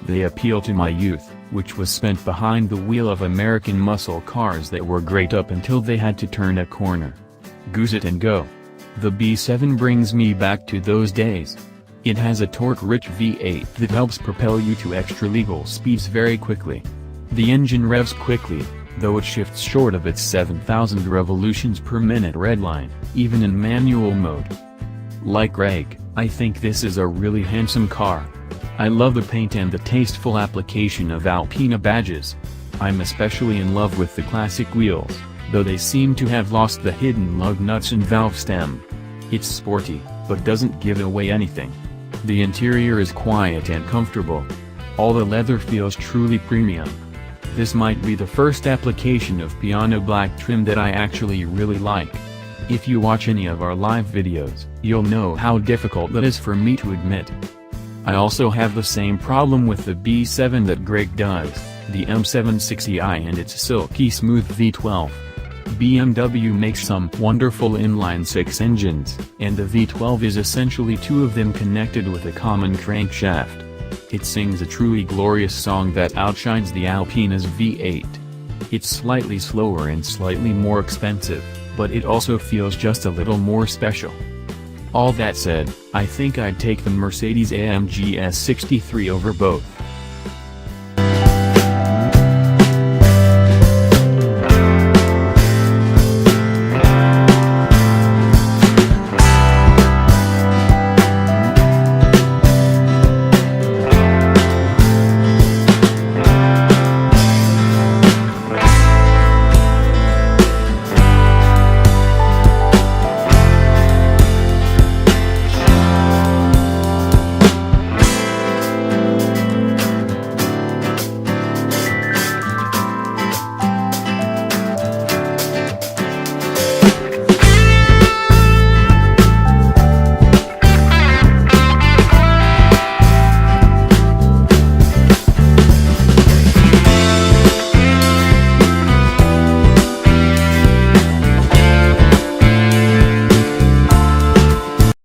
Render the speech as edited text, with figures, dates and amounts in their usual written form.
They appeal to my youth, which was spent behind the wheel of American muscle cars that were great up until they had to turn a corner. Goose it and go. The B7 brings me back to those days. It has a torque-rich V8 that helps propel you to extra-legal speeds very quickly. The engine revs quickly, though it shifts short of its 7,000 revolutions per minute redline, even in manual mode. Like Greg, I think this is a really handsome car. I love the paint and the tasteful application of Alpina badges. I'm especially in love with the classic wheels, though they seem to have lost the hidden lug nuts and valve stem. It's sporty, but doesn't give away anything. The interior is quiet and comfortable. All the leather feels truly premium. This might be the first application of piano black trim that I actually really like. If you watch any of our live videos, you'll know how difficult that is for me to admit. I also have the same problem with the B7 that Greg does, the M760i and its silky smooth V12. BMW makes some wonderful inline-six engines, and the V12 is essentially two of them connected with a common crankshaft. It sings a truly glorious song that outshines the Alpina's V8. It's slightly slower and slightly more expensive, but it also feels just a little more special. All that said, I think I'd take the Mercedes-AMG S63 over both.